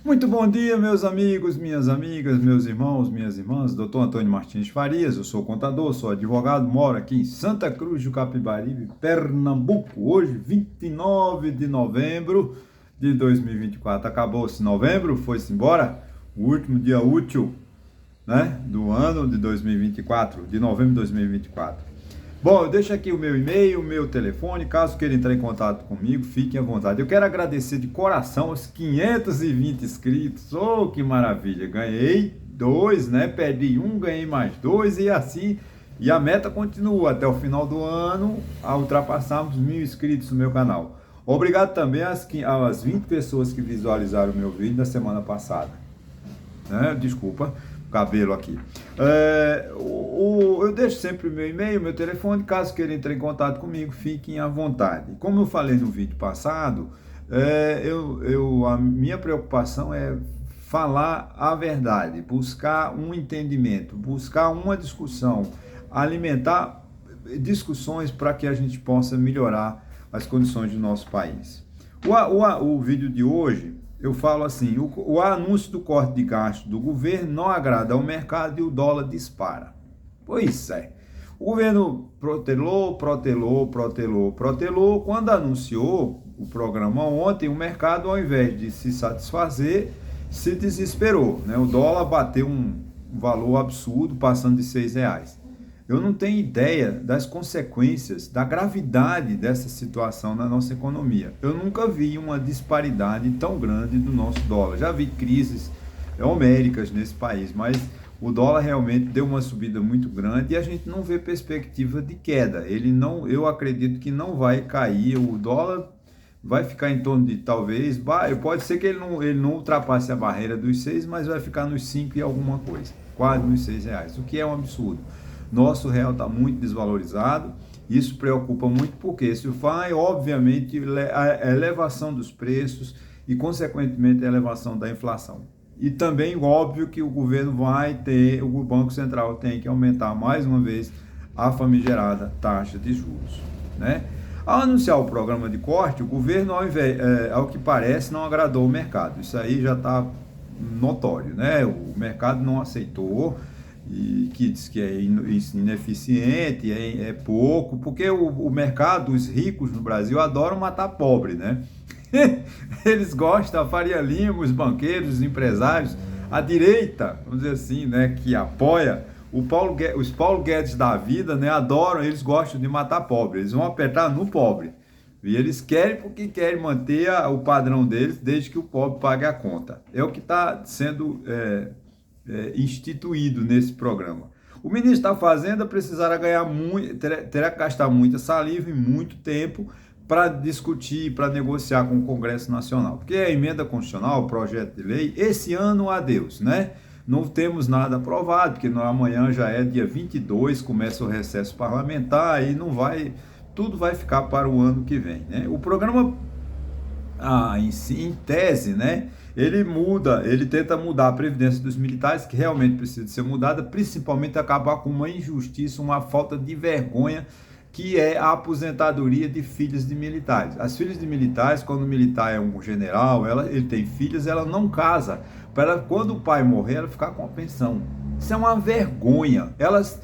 Muito bom dia, meus amigos, minhas amigas, meus irmãos, minhas irmãs. Doutor Antônio Martins Farias, eu sou contador, sou advogado, moro aqui em Santa Cruz do Capibaribe, Pernambuco. Hoje, 29 de novembro de 2024. Acabou-se novembro, foi-se embora, o último dia útil, né, do ano de 2024, de novembro de 2024. Bom, eu deixo aqui o meu e-mail, o meu telefone, caso queira entrar em contato comigo, fiquem à vontade. Eu quero agradecer de coração os 520 inscritos, oh, que maravilha, ganhei dois, né, perdi um, ganhei mais dois e assim, e a meta continua até o final do ano, a ultrapassarmos 1.000 inscritos no meu canal. Obrigado também às 20 pessoas que visualizaram o meu vídeo da semana passada, né? Desculpa, cabelo aqui. Eu deixo sempre o meu e-mail, meu telefone, caso queira entrar em contato comigo, fiquem à vontade. Como eu falei no vídeo passado, a minha preocupação é falar a verdade, buscar um entendimento, buscar uma discussão, alimentar discussões para que a gente possa melhorar as condições do nosso país. O vídeo de hoje, eu falo assim, o anúncio do corte de gasto do governo não agrada ao mercado e o dólar dispara. Pois é. O governo protelou. Quando anunciou o programa ontem, o mercado, ao invés de se satisfazer, se desesperou, né? O dólar bateu um valor absurdo, passando de R$ 6. Eu não tenho ideia das consequências, da gravidade dessa situação na nossa economia. Eu nunca vi uma disparidade tão grande do nosso dólar. Já vi crises homéricas nesse país, mas o dólar realmente deu uma subida muito grande e a gente não vê perspectiva de queda. Eu acredito que não vai cair. O dólar vai ficar em torno de talvez, pode ser que ele não ultrapasse a barreira dos 6, mas vai ficar nos 5 e alguma coisa, quase nos R$ 6, o que é um absurdo. Nosso real está muito desvalorizado, isso preocupa muito porque isso vai, obviamente, a elevação dos preços e, consequentemente, a elevação da inflação. E também, óbvio, que o Banco Central tem que aumentar mais uma vez a famigerada taxa de juros, né? Ao anunciar o programa de corte, o governo, ao que parece, não agradou o mercado. Isso aí já está notório, né? O mercado não aceitou, e que diz que é ineficiente, é pouco, porque o mercado, os ricos no Brasil adoram matar pobre, né? Eles gostam, a Faria Lima, os banqueiros, os empresários, a direita, vamos dizer assim, né, que apoia os Paulo Guedes da vida, né, adoram, eles gostam de matar pobre, eles vão apertar no pobre. E eles querem porque querem manter o padrão deles, desde que o pobre pague a conta. É o que está sendo instituído nesse programa. O ministro da Fazenda precisará ganhar muito, terá que gastar muita saliva e muito tempo para discutir, para negociar com o Congresso Nacional. Porque a emenda constitucional, o projeto de lei, esse ano, adeus, né? Não temos nada aprovado, porque amanhã já é dia 22, começa o recesso parlamentar e não vai, tudo vai ficar para o ano que vem, né? O programa, em tese, né? Ele tenta mudar a previdência dos militares, que realmente precisa ser mudada, principalmente acabar com uma injustiça, uma falta de vergonha, que é a aposentadoria de filhas de militares. As filhas de militares, quando o militar é um general, ele tem filhas, ela não casa, para quando o pai morrer, ela ficar com a pensão. Isso é uma vergonha. Elas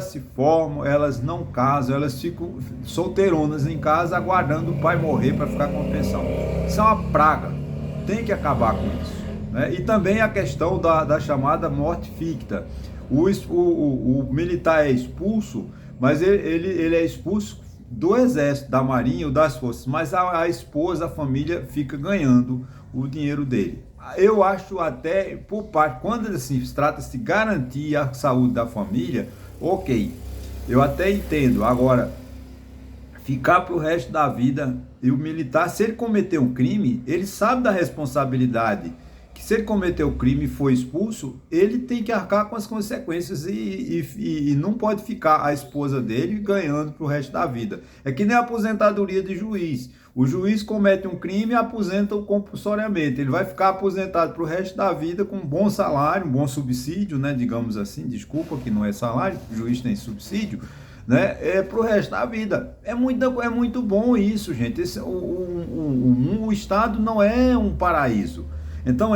se formam, elas não casam, elas ficam solteironas em casa, aguardando o pai morrer para ficar com a pensão. Isso é uma praga. Tem que acabar com isso, né? E também a questão da chamada morte ficta. O militar é expulso, mas ele é expulso do exército, da marinha ou das forças, mas a esposa, a família fica ganhando o dinheiro dele. Eu acho até, por parte, quando assim, trata-se de garantir a saúde da família, ok, eu até entendo. Agora, ficar para o resto da vida, e o militar, se ele cometer um crime, ele sabe da responsabilidade, que se ele cometeu o crime e foi expulso, ele tem que arcar com as consequências e não pode ficar a esposa dele ganhando para o resto da vida. É que nem a aposentadoria de juiz. O juiz comete um crime e aposenta-o compulsoriamente. Ele vai ficar aposentado para o resto da vida com um bom salário, um bom subsídio, né, digamos assim, desculpa que não é salário, o juiz tem subsídio, né, para o resto da vida. É muito bom isso, gente. O Estado não é um paraíso. Então,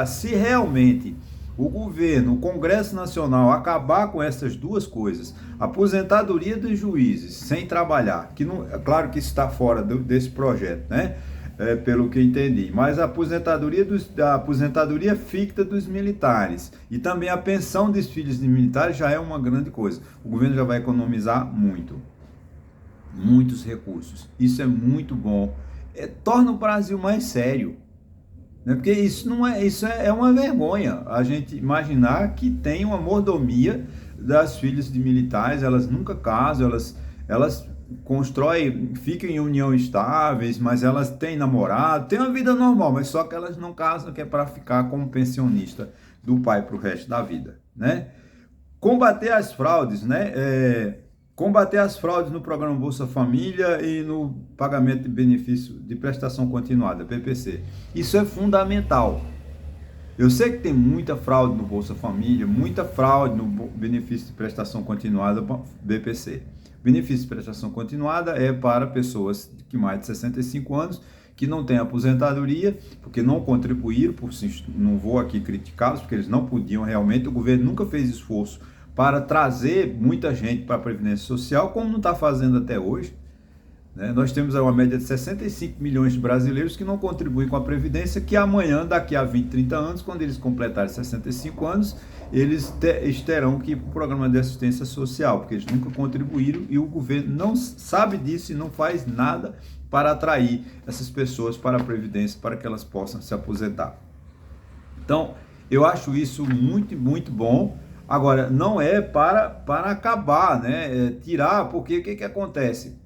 se realmente o governo, o Congresso Nacional acabar com essas duas coisas, aposentadoria dos juízes sem trabalhar, que não, é claro que isso está fora desse projeto, né? Pelo que entendi, mas a aposentadoria ficta dos militares e também a pensão dos filhos de militares já é uma grande coisa. O governo já vai economizar muitos recursos. Isso é muito bom. Torna o Brasil mais sério. Né? Porque isso é uma vergonha a gente imaginar que tem uma mordomia das filhas de militares, elas nunca casam, elas constroem, ficam em união estáveis, mas elas têm namorado, têm uma vida normal, mas só que elas não casam, que é para ficar como pensionista do pai para o resto da vida, né? Combater as fraudes, né? Combater as fraudes no programa Bolsa Família e no pagamento de benefício de prestação continuada, PPC. Isso é fundamental. Eu sei que tem muita fraude no Bolsa Família, muita fraude no benefício de prestação continuada, BPC. Benefício de prestação continuada é para pessoas que mais de 65 anos, que não têm aposentadoria, porque não contribuíram, não vou aqui criticá-los, porque eles não podiam realmente, o governo nunca fez esforço para trazer muita gente para a Previdência Social, como não está fazendo até hoje. Né? Nós temos uma média de 65 milhões de brasileiros que não contribuem com a Previdência, que amanhã, daqui a 20, 30 anos, quando eles completarem 65 anos, eles terão que ir para o programa de assistência social, porque eles nunca contribuíram e o governo não sabe disso e não faz nada para atrair essas pessoas para a Previdência, para que elas possam se aposentar. Então, eu acho isso muito, muito bom. Agora, não é para acabar, né? Tirar, porque o que acontece?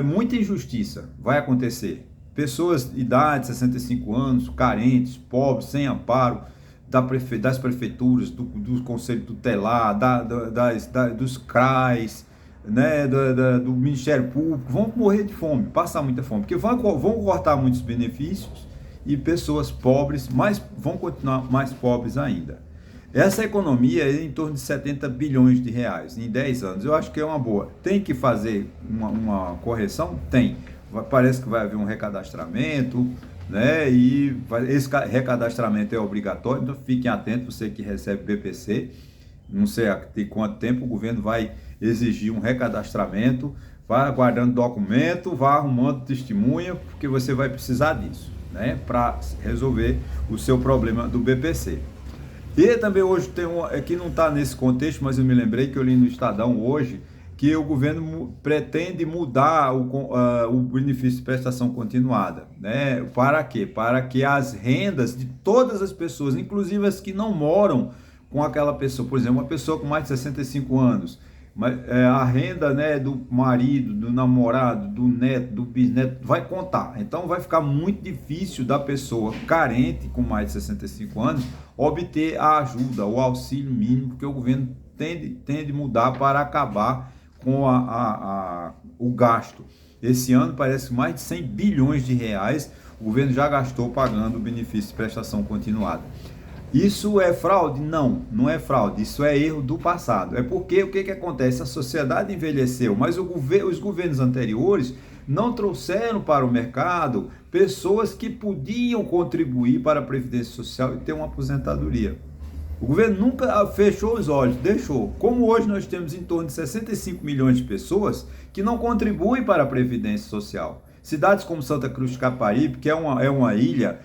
Muita injustiça vai acontecer. Pessoas de idade, 65 anos, carentes, pobres, sem amparo, das prefeituras, do Conselho Tutelar, dos CRAs, né, do Ministério Público, vão morrer de fome, passar muita fome, porque vão cortar muitos benefícios e pessoas pobres vão continuar mais pobres ainda. Essa economia é em torno de 70 bilhões de reais em 10 anos. Eu acho que é uma boa. Tem que fazer uma correção? Tem. Parece que vai haver um recadastramento, né? E esse recadastramento é obrigatório, então fiquem atentos, você que recebe BPC, não sei de quanto tempo o governo vai exigir um recadastramento, vá guardando documento, vá arrumando testemunha, porque você vai precisar disso, né? Para resolver o seu problema do BPC. E também hoje tem que não está nesse contexto, mas eu me lembrei que eu li no Estadão hoje, que o governo pretende mudar o benefício de prestação continuada, né? Para quê? Para que as rendas de todas as pessoas, inclusive as que não moram com aquela pessoa, por exemplo, uma pessoa com mais de 65 anos, a renda, né, do marido, do namorado, do neto, do bisneto, vai contar. Então vai ficar muito difícil da pessoa carente com mais de 65 anos obter a ajuda, o auxílio mínimo, porque o governo tende a mudar para acabar com o gasto. Esse ano parece que mais de 100 bilhões de reais o governo já gastou pagando o benefício de prestação continuada. Isso é fraude? Não, não é fraude, isso é erro do passado. É porque o que acontece? A sociedade envelheceu, mas os governos anteriores não trouxeram para o mercado pessoas que podiam contribuir para a Previdência Social e ter uma aposentadoria. O governo nunca fechou os olhos, deixou. Como hoje nós temos em torno de 65 milhões de pessoas que não contribuem para a Previdência Social. Cidades como Santa Cruz de Caparibe, que é uma ilha,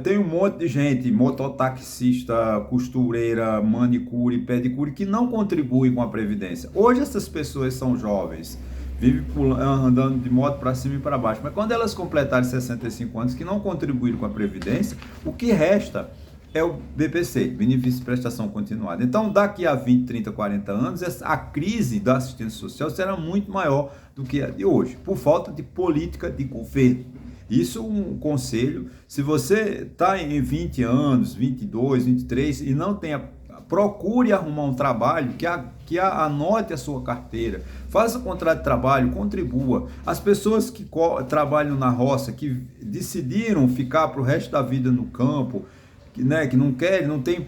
tem um monte de gente, mototaxista, costureira, manicure, pedicure, que não contribui com a Previdência. Hoje essas pessoas são jovens, vivem andando de moto para cima e para baixo, mas quando elas completarem 65 anos, que não contribuíram com a Previdência, o que resta é o BPC, Benefício de Prestação Continuada. Então, daqui a 20, 30, 40 anos, a crise da assistência social será muito maior do que a de hoje, por falta de política de governo. Isso é um conselho, se você está em 20 anos, 22, 23 e não tem procure arrumar um trabalho que anote a sua carteira, faça contrato de trabalho, contribua. As pessoas que trabalham na roça, que decidiram ficar para o resto da vida no campo, que não querem, não tem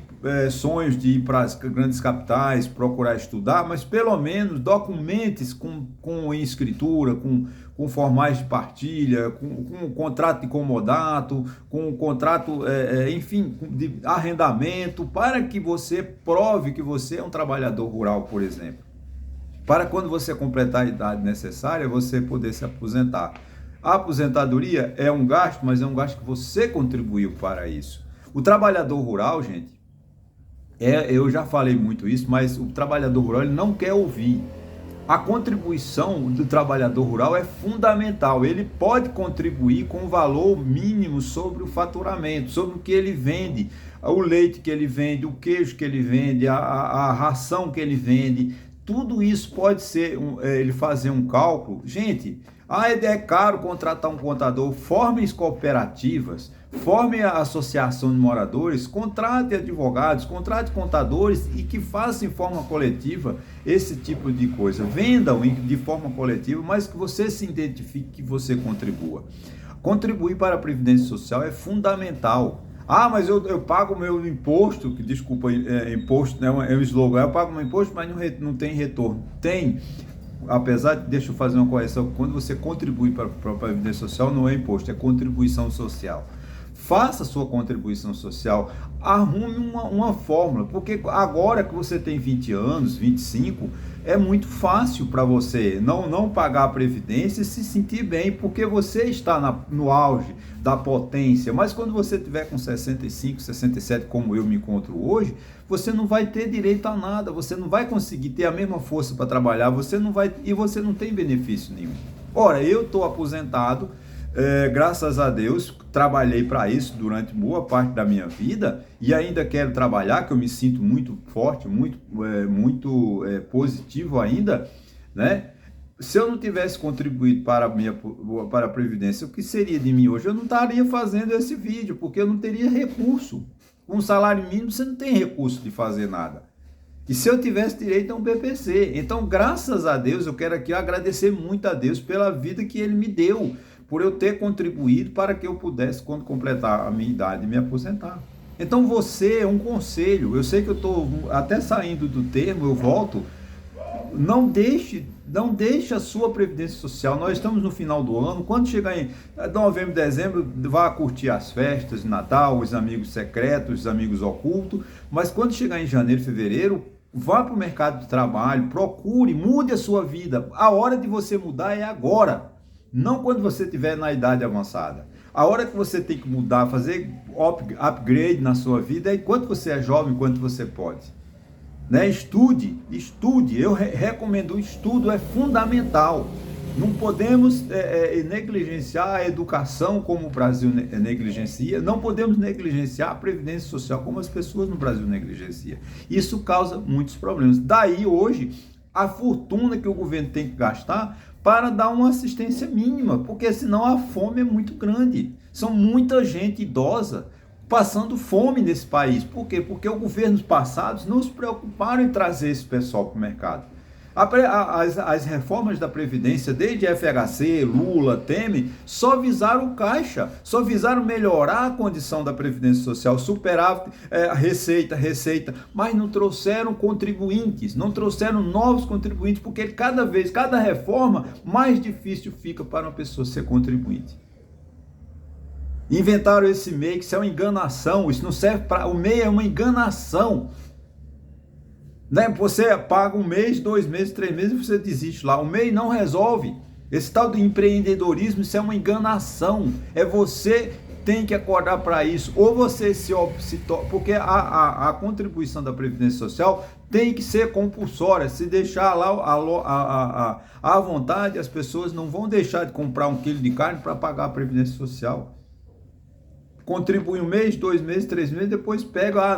sonhos de ir para as grandes capitais, procurar estudar, mas pelo menos documentos com escritura, com formais de partilha, com contrato de comodato, com contrato, enfim, de arrendamento, para que você prove que você é um trabalhador rural, por exemplo. Para quando você completar a idade necessária, você poder se aposentar. A aposentadoria é um gasto, mas é um gasto que você contribuiu para isso. O trabalhador rural, gente, eu já falei muito isso, mas o trabalhador rural ele não quer ouvir. A contribuição do trabalhador rural é fundamental. Ele pode contribuir com o valor mínimo sobre o faturamento, sobre o que ele vende, o leite que ele vende, o queijo que ele vende, a ração que ele vende. Tudo isso pode ser ele fazer um cálculo. Gente, é caro contratar um contador. Formem cooperativas, forme a associação de moradores, contrate advogados, contrate contadores e que façam em forma coletiva esse tipo de coisa. Vendam de forma coletiva, mas que você se identifique, que você contribua. Contribuir para a Previdência Social é fundamental. Ah, mas eu pago o meu imposto, desculpa, imposto é um slogan, eu pago o meu imposto, mas não tem retorno. Tem, apesar de, deixa eu fazer uma correção, quando você contribui para a Previdência Social, não é imposto, é contribuição social. Faça a sua contribuição social, arrume uma fórmula, porque agora que você tem 20 anos, 25, é muito fácil para você não pagar a Previdência e se sentir bem, porque você está no auge da potência, mas quando você tiver com 65, 67, como eu me encontro hoje, você não vai ter direito a nada, você não vai conseguir ter a mesma força para trabalhar, você não tem benefício nenhum. Ora, eu estou aposentado, graças a Deus, trabalhei para isso durante boa parte da minha vida e ainda quero trabalhar, que eu me sinto muito forte, muito positivo ainda, né? Se eu não tivesse contribuído para a Previdência, o que seria de mim hoje? Eu não estaria fazendo esse vídeo, porque eu não teria recurso. Com um salário mínimo, você não tem recurso de fazer nada. E se eu tivesse direito a um BPC? Então, graças a Deus, eu quero aqui agradecer muito a Deus pela vida que Ele me deu, por eu ter contribuído para que eu pudesse, quando completar a minha idade, me aposentar. Então você é um conselho, eu sei que eu estou até saindo do termo, eu volto, não deixe a sua Previdência Social, nós estamos no final do ano, quando chegar em novembro, dezembro, vá curtir as festas de Natal, os amigos secretos, os amigos ocultos, mas quando chegar em janeiro, fevereiro, vá para o mercado de trabalho, procure, mude a sua vida, a hora de você mudar é agora. Não quando você estiver na idade avançada. A hora que você tem que mudar, fazer upgrade na sua vida é enquanto você é jovem, enquanto você pode. Né? Estude. Eu recomendo o estudo, é fundamental. Não podemos negligenciar a educação como o Brasil negligencia, não podemos negligenciar a Previdência Social como as pessoas no Brasil negligenciam. Isso causa muitos problemas. Daí hoje, a fortuna que o governo tem que gastar para dar uma assistência mínima, porque senão a fome é muito grande. São muita gente idosa passando fome nesse país. Por quê? Porque os governos passados não se preocuparam em trazer esse pessoal para o mercado. As reformas da Previdência, desde FHC, Lula, Temer, só visaram o caixa, só visaram melhorar a condição da Previdência Social, superar receita, mas não trouxeram contribuintes, não trouxeram novos contribuintes, porque cada reforma, mais difícil fica para uma pessoa ser contribuinte. Inventaram esse MEI, que isso é uma enganação, isso não serve para... O MEI é uma enganação. Né? Você paga 1 mês, 2 meses, 3 meses e você desiste lá. O MEI não resolve. Esse tal do empreendedorismo, isso é uma enganação. É você tem que acordar para isso. Ou você porque a contribuição da Previdência Social tem que ser compulsória. Se deixar lá à vontade, as pessoas não vão deixar de comprar 1 quilo de carne para pagar a Previdência Social. Contribui 1 mês, 2 meses, 3 meses, depois pega,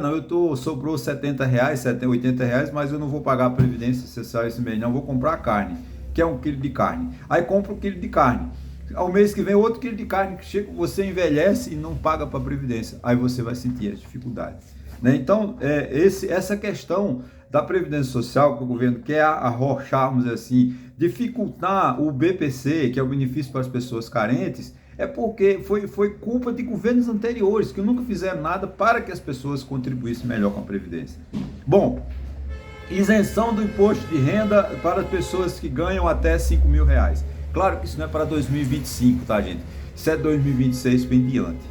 sobrou R$70, R$80, mas eu não vou pagar a Previdência Social esse mês, não, vou comprar carne, que é 1 quilo de carne. Aí compra 1 quilo de carne. Ao mês que vem, outro quilo de carne, que chega, você envelhece e não paga para a Previdência. Aí você vai sentir as dificuldades. Né? Então, essa questão da Previdência Social, que o governo quer arrocharmos assim, dificultar o BPC, que é o benefício para as pessoas carentes, é porque foi culpa de governos anteriores, que nunca fizeram nada para que as pessoas contribuíssem melhor com a Previdência. Bom, isenção do imposto de renda para as pessoas que ganham até R$5.000. Claro que isso não é para 2025, tá, gente? Isso é 2026 em diante.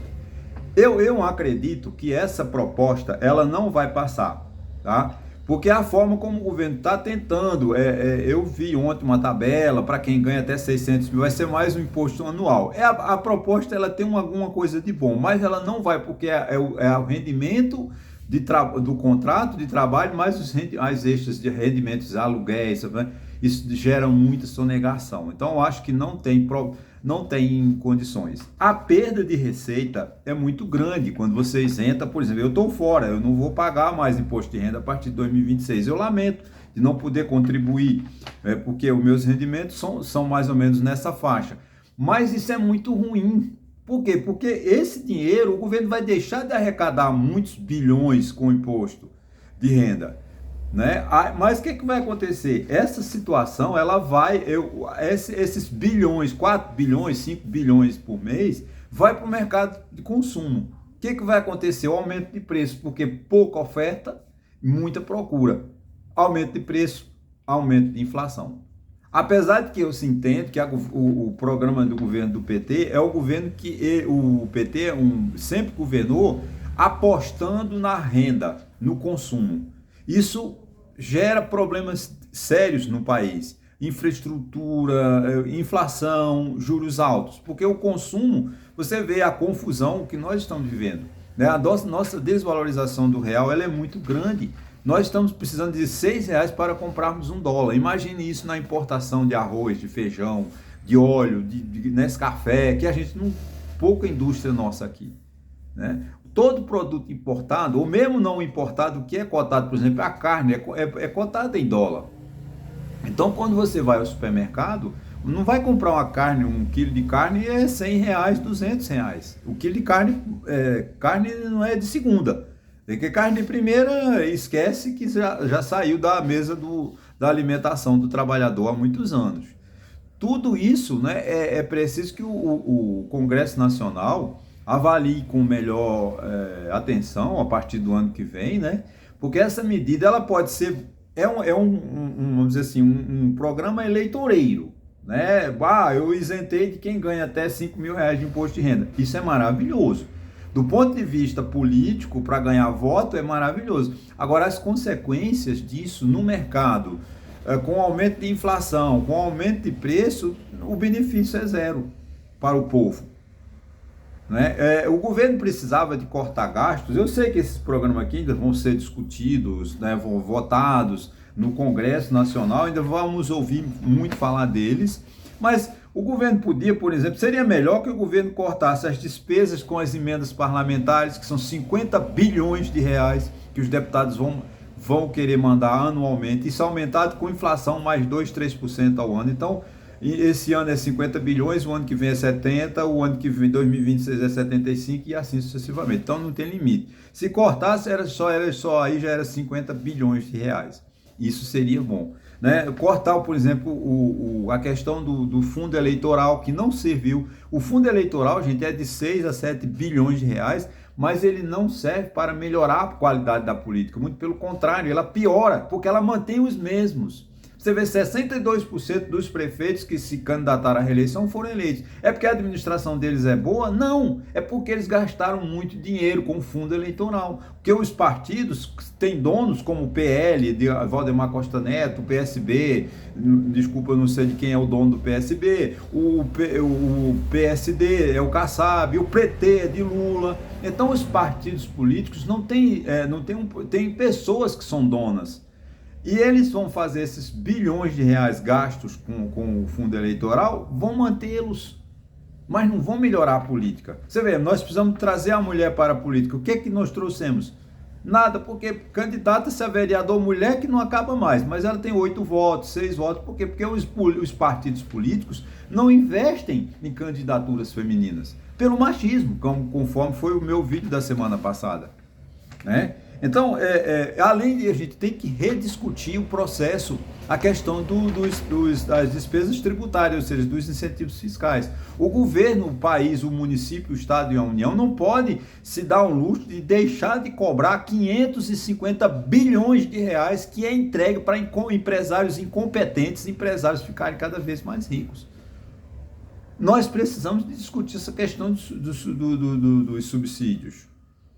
Eu acredito que essa proposta, ela não vai passar, tá? Porque a forma como o governo está tentando, eu vi ontem uma tabela, para quem ganha até 600 mil, vai ser mais um imposto anual. A proposta, ela tem alguma coisa de bom, mas ela não vai, porque é o rendimento do contrato de trabalho, mais as extras de rendimentos, aluguéis, né? Isso gera muita sonegação. Então, eu acho que não tem condições. A perda de receita é muito grande quando você isenta, por exemplo, eu estou fora, eu não vou pagar mais imposto de renda a partir de 2026. Eu lamento de não poder contribuir, porque os meus rendimentos são mais ou menos nessa faixa. Mas isso é muito ruim. Por quê? Porque esse dinheiro, o governo vai deixar de arrecadar muitos bilhões com imposto de renda, né? Mas o que vai acontecer? Essa situação, ela vai, esses bilhões, 4 bilhões, 5 bilhões por mês, vai para o mercado de consumo. O que vai acontecer? O aumento de preço, porque pouca oferta, muita procura. Aumento de preço, aumento de inflação. Apesar de que eu se entendo que o programa do governo do PT é o governo que o PT sempre governou apostando na renda, no consumo. Isso gera problemas sérios no país. Infraestrutura, inflação, juros altos. Porque o consumo, você vê a confusão que nós estamos vivendo, né? A nossa desvalorização do real, ela é muito grande. Nós estamos precisando de R$6 para comprarmos $1. Imagine isso na importação de arroz, de feijão, de óleo, de Nescafé, que a gente não... pouca indústria nossa aqui, né? Todo produto importado, ou mesmo não importado, que é cotado, por exemplo, a carne é cotada em dólar. Então, quando você vai ao supermercado, não vai comprar uma carne, 1 quilo de carne é R$100, R$200. O quilo de carne não é de segunda. Porque carne de primeira, esquece que já saiu da mesa da alimentação do trabalhador há muitos anos. Tudo isso, né, é preciso que o Congresso Nacional avalie com melhor atenção a partir do ano que vem, né? Porque essa medida, ela pode ser, vamos dizer assim, um programa eleitoreiro, né? Eu isentei de quem ganha até R$5.000 de imposto de renda. Isso é maravilhoso. Do ponto de vista político, para ganhar voto, é maravilhoso. Agora, as consequências disso no mercado, com o aumento de inflação, com o aumento de preço, o benefício é zero para o povo, né? O governo precisava de cortar gastos. Eu sei que esses programas aqui ainda vão ser discutidos, né, vão votados no Congresso Nacional, ainda vamos ouvir muito falar deles, mas o governo podia, por exemplo, seria melhor que o governo cortasse as despesas com as emendas parlamentares, que são 50 bilhões de reais que os deputados vão querer mandar anualmente, isso aumentado com inflação mais 2, 3% ao ano. Então, esse ano é 50 bilhões, o ano que vem é 70, o ano que vem, 2026, é 75 e assim sucessivamente. Então, não tem limite. Se cortasse, era só aí já era 50 bilhões de reais. Isso seria bom, né? Cortar, por exemplo, a questão do fundo eleitoral, que não serviu. O fundo eleitoral, gente, é de 6 a 7 bilhões de reais, mas ele não serve para melhorar a qualidade da política. Muito pelo contrário, ela piora, porque ela mantém os mesmos. Você vê 62% dos prefeitos que se candidataram à reeleição foram eleitos. É porque a administração deles é boa? Não. É porque eles gastaram muito dinheiro com o fundo eleitoral. Porque os partidos têm donos como o PL, de Valdemar Costa Neto, o PSB, desculpa, eu não sei de quem é o dono do PSB, o PSD é o Kassab, o PT é de Lula. Então os partidos políticos tem pessoas que são donas. E eles vão fazer esses bilhões de reais gastos com o fundo eleitoral, vão mantê-los, mas não vão melhorar a política. Você vê, nós precisamos trazer a mulher para a política. O que é que nós trouxemos? Nada, porque candidata-se a vereador mulher que não acaba mais, mas ela tem 8 votos, 6 votos. Por quê? Porque os partidos políticos não investem em candidaturas femininas, pelo machismo, conforme foi o meu vídeo da semana passada, né? Então, além de a gente tem que rediscutir o processo, a questão das despesas tributárias, ou seja, dos incentivos fiscais. O governo, o país, o município, o estado e a União não pode se dar o luxo de deixar de cobrar 550 bilhões de reais que é entregue para empresários incompetentes, empresários ficarem cada vez mais ricos. nós precisamos discutir essa questão dos subsídios.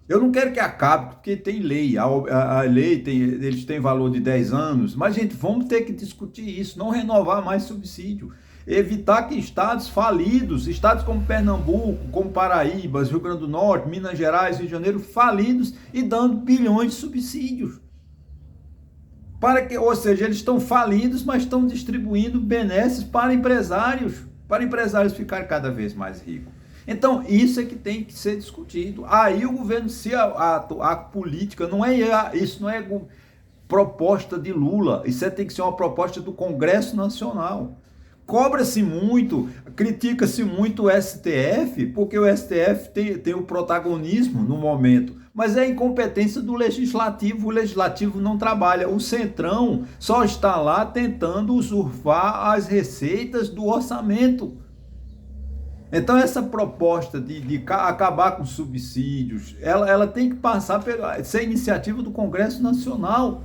Eu não quero que acabe, porque tem lei, a lei eles têm valor de 10 anos, mas, gente, vamos ter que discutir isso, não renovar mais subsídio, evitar que estados falidos, estados como Pernambuco, como Paraíba, Rio Grande do Norte, Minas Gerais, Rio de Janeiro, falidos e dando bilhões de subsídios. Ou seja, eles estão falidos, mas estão distribuindo benesses para empresários ficarem cada vez mais ricos. Então, isso é que tem que ser discutido. Aí o governo, se a política, isso não é proposta de Lula, isso tem que ser uma proposta do Congresso Nacional. Cobra-se muito, critica-se muito o STF, porque o STF tem o protagonismo no momento, mas é a incompetência do Legislativo, o Legislativo não trabalha, o Centrão só está lá tentando usurpar as receitas do orçamento. Então essa proposta de acabar com subsídios, ela tem que passar pela ser iniciativa do Congresso Nacional.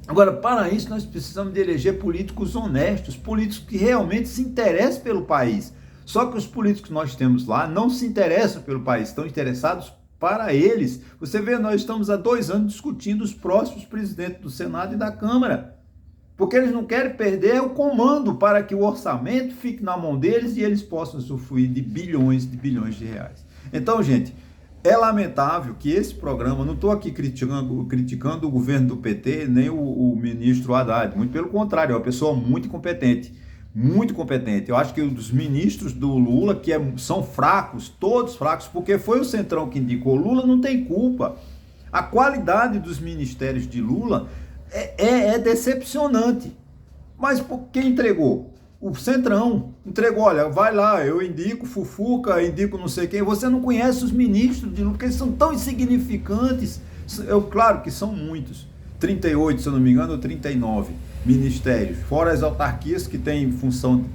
Agora, para isso, nós precisamos de eleger políticos honestos, políticos que realmente se interessem pelo país. Só que os políticos que nós temos lá não se interessam pelo país, estão interessados para eles. Você vê, nós estamos há 2 anos discutindo os próximos presidentes do Senado e da Câmara, porque eles não querem perder o comando para que o orçamento fique na mão deles e eles possam usufruir de bilhões de reais. Então, gente, é lamentável que esse programa, não estou aqui criticando o governo do PT, nem o ministro Haddad, muito pelo contrário, é uma pessoa muito competente. Eu acho que os ministros do Lula, são fracos, todos fracos, porque foi o Centrão que indicou. Lula não tem culpa. A qualidade dos ministérios de Lula é decepcionante. Mas quem entregou? O Centrão entregou, olha, vai lá, eu indico Fufuca, indico não sei quem. Você não conhece os ministros de Lula, porque eles são tão insignificantes. Claro que são muitos, 38, se eu não me engano, ou 39 ministérios, fora as autarquias que têm função,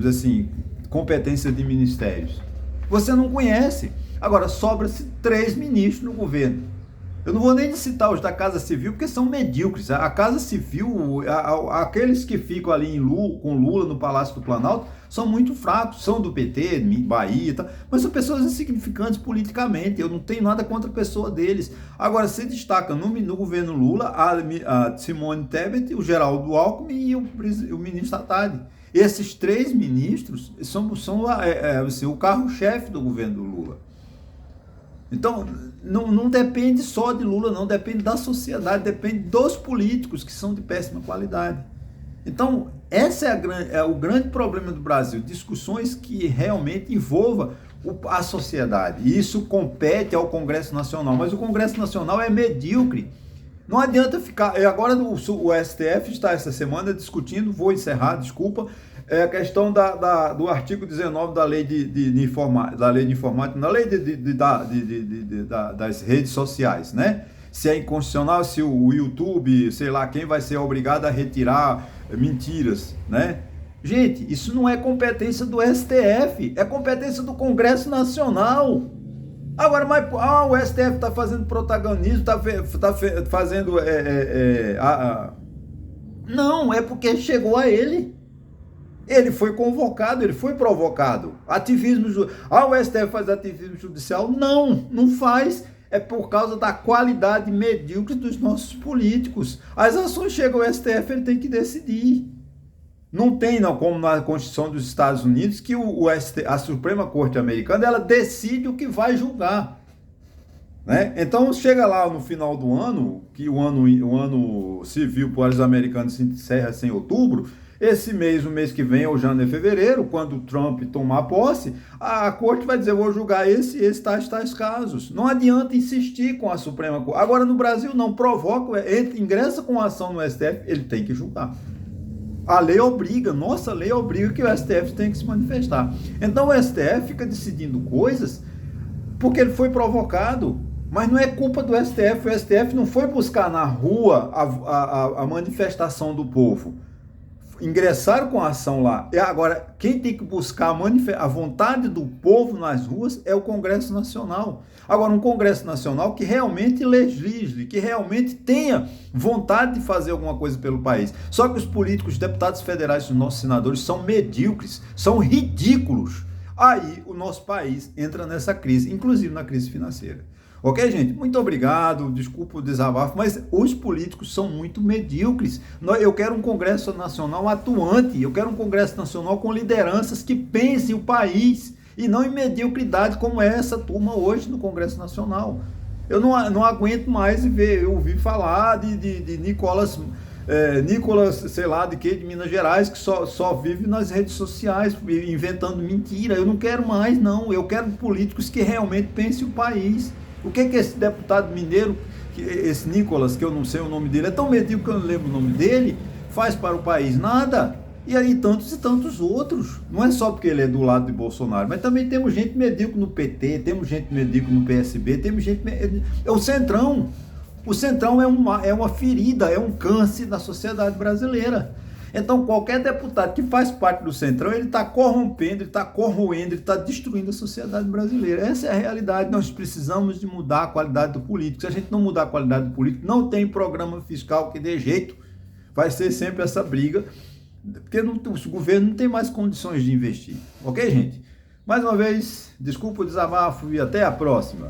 assim, competência de ministérios. Você não conhece. Agora, sobra-se 3 ministros no governo. Eu não vou nem citar os da Casa Civil, porque são medíocres. A Casa Civil, aqueles que ficam ali com Lula no Palácio do Planalto, são muito fracos, são do PT, Bahia e tal, mas são pessoas insignificantes politicamente. Eu não tenho nada contra a pessoa deles. Agora, se destaca no governo Lula a Simone Tebet, o Geraldo Alckmin e o ministro Haddad. Esses 3 ministros são assim, o carro-chefe do governo do Lula. Então, não depende só de Lula, não, depende da sociedade, depende dos políticos, que são de péssima qualidade. Então, esse é o grande problema do Brasil, discussões que realmente envolvam a sociedade. E isso compete ao Congresso Nacional, mas o Congresso Nacional é medíocre. Não adianta ficar... Agora o STF está essa semana discutindo, vou encerrar, desculpa, a questão do artigo 19 da lei de informática, das redes sociais, né? Se é inconstitucional, se o YouTube, sei lá, quem vai ser obrigado a retirar mentiras, né? Gente, isso não é competência do STF, é competência do Congresso Nacional. Agora, o STF está fazendo protagonismo, está fazendo... Não, é porque chegou a ele. Ele foi convocado, ele foi provocado. O STF faz ativismo judicial? Não faz. É por causa da qualidade medíocre dos nossos políticos. As ações chegam ao STF, ele tem que decidir. Não tem, como na Constituição dos Estados Unidos, que a Suprema Corte Americana, ela decide o que vai julgar. Né? Então, chega lá no final do ano, que o ano civil para os americanos se encerra em outubro, o mês que vem, ou janeiro, fevereiro, quando o Trump tomar posse, a corte vai dizer, vou julgar tais casos. Não adianta insistir com a Suprema Corte. Agora, no Brasil, não provoca, ingressa com ação no STF, ele tem que julgar. A lei obriga, nossa lei obriga que o STF tem que se manifestar. Então, o STF fica decidindo coisas porque ele foi provocado. Mas não é culpa do STF, o STF não foi buscar na rua a manifestação do povo. ingressaram com a ação lá. E agora, quem tem que buscar a vontade do povo nas ruas é o Congresso Nacional. Agora, um Congresso Nacional que realmente legisle, que realmente tenha vontade de fazer alguma coisa pelo país. Só que os políticos, os deputados federais, os nossos senadores são medíocres, são ridículos. Aí o nosso país entra nessa crise, inclusive na crise financeira. Ok, gente? Muito obrigado, desculpa o desabafo, mas os políticos são muito medíocres. Eu quero um Congresso Nacional atuante, eu quero um Congresso Nacional com lideranças que pensem o país e não em mediocridade como é essa turma hoje no Congresso Nacional. Eu não aguento mais ouvir falar de Nicolas, sei lá, de Minas Gerais, que só vive nas redes sociais inventando mentira. Eu não quero mais, não. Eu quero políticos que realmente pensem o país. O que esse deputado mineiro, esse Nicolas, que eu não sei o nome dele, é tão medíocre que eu não lembro o nome dele, faz para o país? Nada. E aí tantos e tantos outros. Não é só porque ele é do lado de Bolsonaro, mas também temos gente medíocre no PT, temos gente medíocre no PSB, temos gente... É o Centrão. O Centrão é uma ferida, é um câncer da sociedade brasileira. Então, qualquer deputado que faz parte do Centrão, ele está corrompendo, ele está corroendo, ele está destruindo a sociedade brasileira. Essa é a realidade. Nós precisamos de mudar a qualidade do político. Se a gente não mudar a qualidade do político, não tem programa fiscal que dê jeito. Vai ser sempre essa briga, porque o governo não tem mais condições de investir. Ok, gente? Mais uma vez, desculpa o desabafo e até a próxima.